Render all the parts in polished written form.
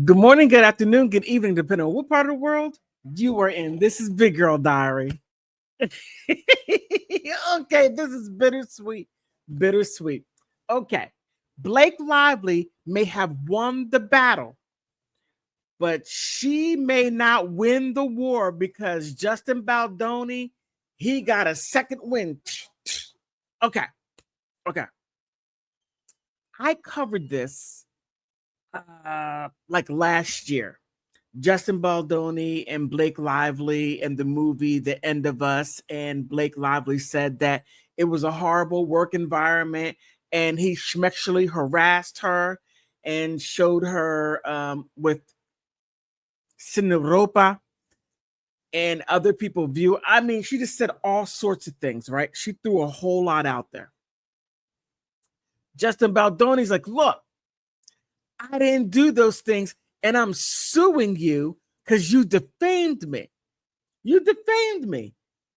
Good morning, good afternoon, good evening, depending on what part of the world you are in. This is Big Girl Diary. Okay, this is bittersweet. Bittersweet. Okay. Blake Lively may have won the battle, but she may not win the war because Justin Baldoni, he got a second win. Okay. Okay. I covered this like last year. Justin Baldoni and Blake Lively in the movie The End of Us. And Blake Lively said that it was a horrible work environment and he sexually harassed her and showed her with Cineropa and other people view. I mean, she just said all sorts of things, right? She threw a whole lot out there. Justin Baldoni's like, look, I didn't do those things and I'm suing you because you defamed me. You defamed me.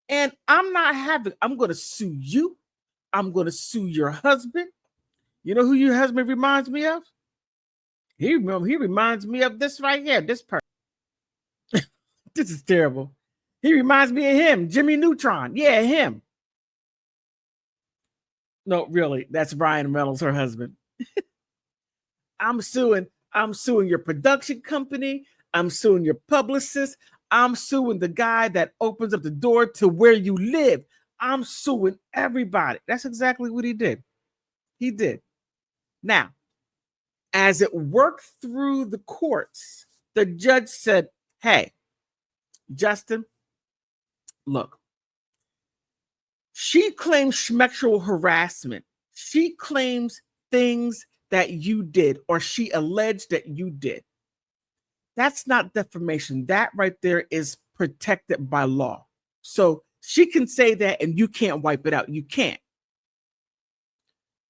And I'm going to sue you. I'm going to sue your husband. You know who your husband reminds me of? He reminds me of this right here, this person. This is terrible. He reminds me of him, Jimmy Neutron. Yeah, him. No, really, that's Ryan Reynolds, her husband. I'm suing your production company. I'm suing your publicist. I'm suing the guy that opens up the door to where you live. I'm suing everybody. That's exactly what he did. He did. Now, as it worked through the courts, the judge said, hey, Justin, look, she claims sexual harassment. She claims things that you did or she alleged that you did. That's not defamation. That right there is protected by law. So she can say that and you can't wipe it out. You can't.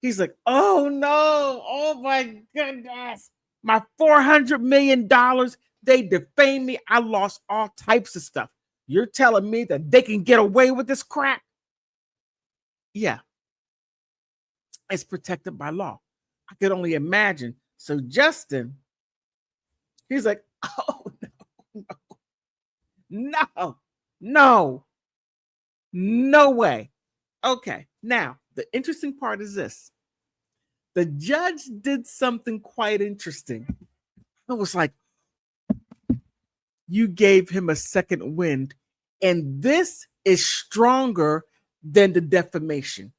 He's like, oh no, oh my goodness. My $400 million, they defamed me. I lost all types of stuff. You're telling me that they can get away with this crap? Yeah, it's protected by law. I could only imagine. So Justin, he's like, oh no, no, no way. Okay, now the interesting part is this. The judge did something quite interesting. I was like, you gave him a second wind, and this is stronger than the defamation.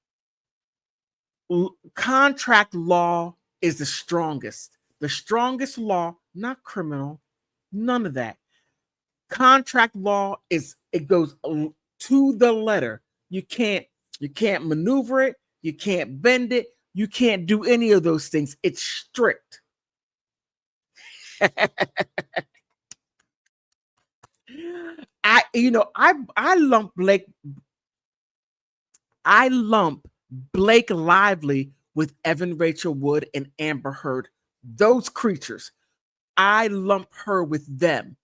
Contract law is the strongest. The strongest law, not criminal, none of that. Contract law it goes to the letter. You can't maneuver it, you can't bend it, you can't do any of those things. It's strict. I lump Blake Lively with Evan Rachel Wood and Amber Heard. Those creatures. I lump her with them.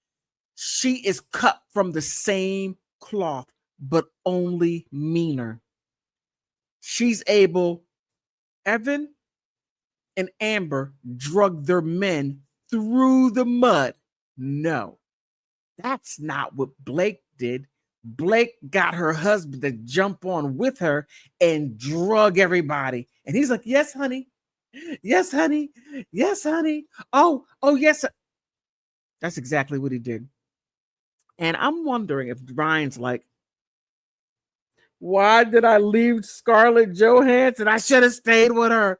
She is cut from the same cloth, but only meaner. She's able, Evan and Amber drug their men through the mud. No, that's not what Blake did. Blake got her husband to jump on with her and drug everybody. And he's like, yes, honey. Yes, honey. Yes, honey. Oh, yes. That's exactly what he did. And I'm wondering if Ryan's like, why did I leave Scarlett Johansson? I should have stayed with her.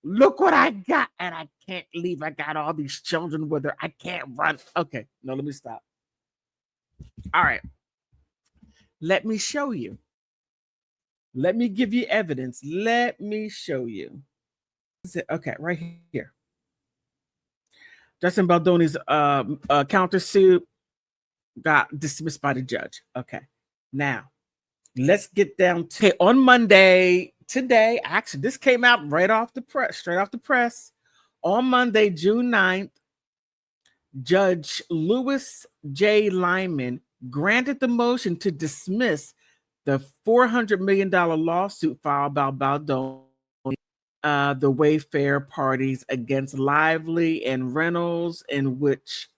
Look what I got. And I can't leave. I got all these children with her. I can't run. Okay, no, let me stop. All right. Let me show you. Let me give you evidence. Let me show you. Okay, right here. Justin Baldoni's countersuit got dismissed by the judge. Okay, now let's get down to on Monday today. Actually, this came out right off the press, straight off the press. On Monday, June 9th, Judge Lewis J. Lyman granted the motion to dismiss the $400 million lawsuit filed by Baldoni the Wayfair parties against Lively and Reynolds, in which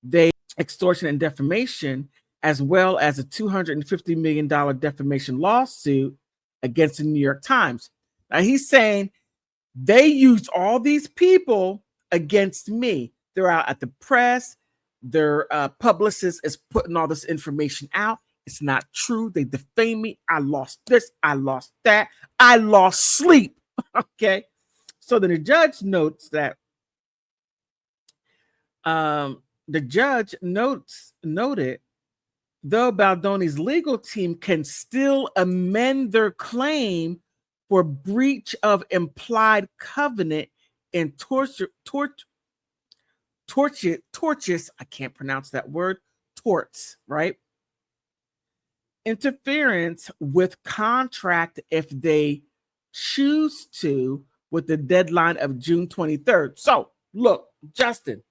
they extortion and defamation, as well as a $250 million defamation lawsuit against the New York Times. Now he's saying they used all these people against me. They're out at the press. Their publicist is putting all this information out. It's not true. They defame me. I lost this. I lost that. I lost sleep. Okay. So then the judge notes that the judge noted, though Baldoni's legal team can still amend their claim for breach of implied covenant and tortious, I can't pronounce that word, torts, right? Interference with contract if they choose to, with the deadline of June 23rd. So look, Justin,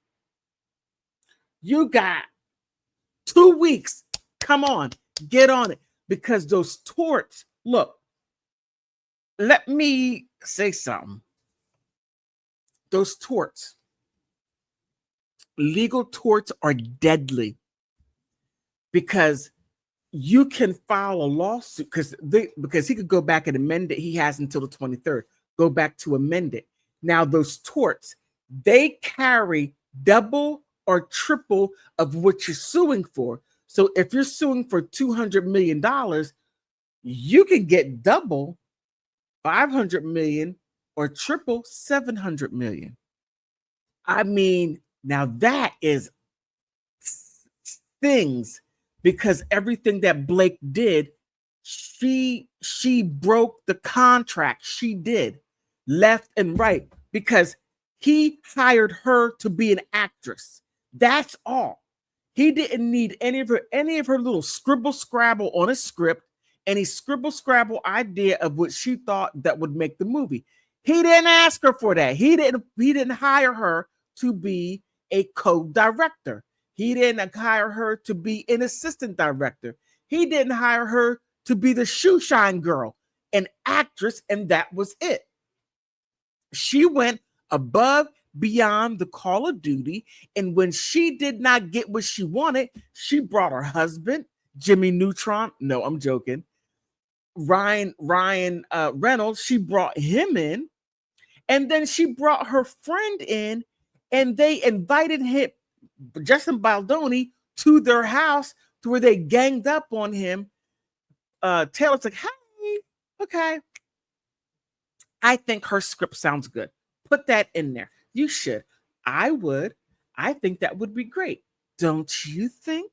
you got 2 weeks. Come on, get on it, because those torts, look, let me say something. Those torts, legal torts, are deadly, because you can file a lawsuit because he could go back and amend it. He has until the 23rd. Go back to amend it. Now, those torts, they carry double or triple of what you're suing for. So if you're suing for $200 million, you can get double, 500 million, or triple, 700 million. I mean, now that is things, because everything that Blake did, she broke the contract. She did, left and right, because he hired her to be an actress. That's all. He didn't need any of her little scribble scrabble on a script, any scribble scrabble idea of what she thought that would make the movie. He didn't ask her for that. He didn't hire her to be a co-director. He didn't hire her to be an assistant director. He didn't hire her to be the shoe shine girl, an actress, and that was it. She went above, beyond the call of duty, and when she did not get what she wanted, she brought her husband, Jimmy Neutron. No, I'm joking. Ryan Reynolds. She brought him in, and then she brought her friend in, and they invited him, Justin Baldoni, to their house, to where they ganged up on him. Taylor's like, hey, okay, I think her script sounds good. Put that in there. You should. I would. I think that would be great. Don't you think?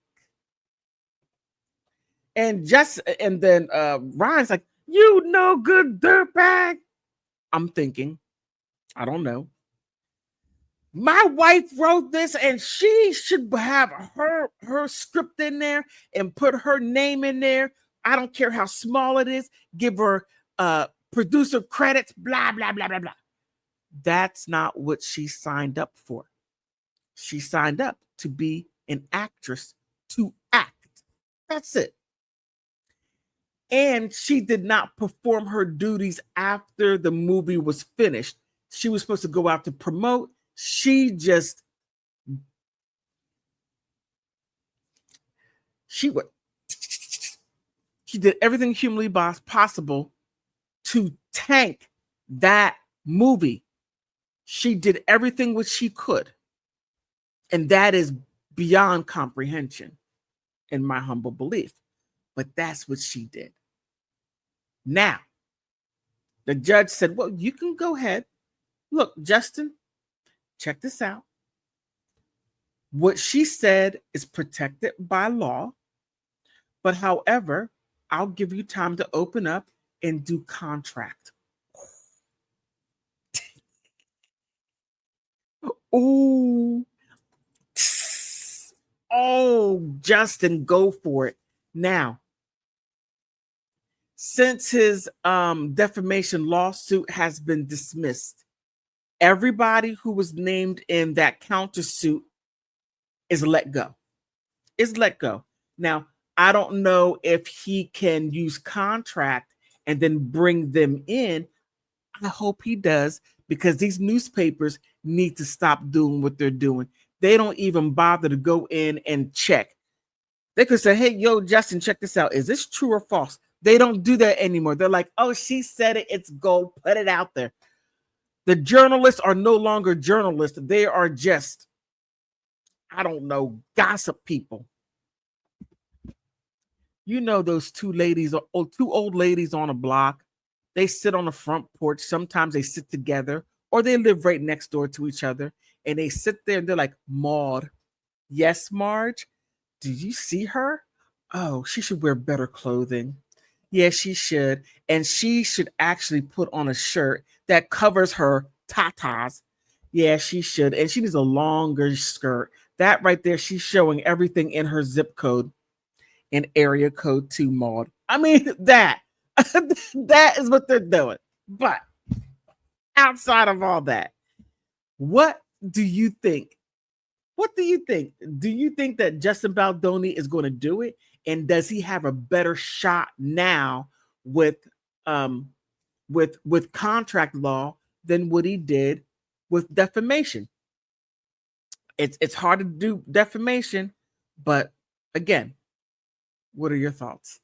And then Ryan's like, you no good dirtbag. I'm thinking, I don't know. My wife wrote this, and she should have her script in there and put her name in there. I don't care how small it is. Give her producer credits, blah, blah, blah, blah, blah. That's not what she signed up for. She signed up to be an actress, to act. That's it. And she did not perform her duties after the movie was finished. She was supposed to go out to promote. She did everything humanly possible to tank that movie. She did everything which she could. And that is beyond comprehension, in my humble belief. But that's what she did. Now, the judge said, well, you can go ahead. Look, Justin, check this out. What she said is protected by law. But however, I'll give you time to open up and do contract. Ooh. Oh, Justin, go for it. Now, since his defamation lawsuit has been dismissed, everybody who was named in that countersuit is let go. Now, I don't know if he can use contract and then bring them in. I hope he does, because these newspapers need to stop doing what they're doing. They don't even bother to go in and check. They could say, hey, yo, Justin, check this out. Is this true or false? They don't do that anymore. They're like, oh, she said it. It's gold. Put it out there. The journalists are no longer journalists. They are just, I don't know, gossip people. You know, those two old ladies on a block. They sit on the front porch. Sometimes they sit together, or they live right next door to each other. And they sit there and they're like, Maud, yes, Marge, did you see her? Oh, she should wear better clothing. Yeah, she should. And she should actually put on a shirt that covers her tatas. Yeah, she should. And she needs a longer skirt. That right there, she's showing everything in her zip code and area code 2 Maud. I mean, that that is what they're doing. But outside of all that, what do you think? What do you think? Do you think that Justin Baldoni is going to do it? And does he have a better shot now with with contract law than what he did with defamation? It's hard to do defamation, but again, what are your thoughts?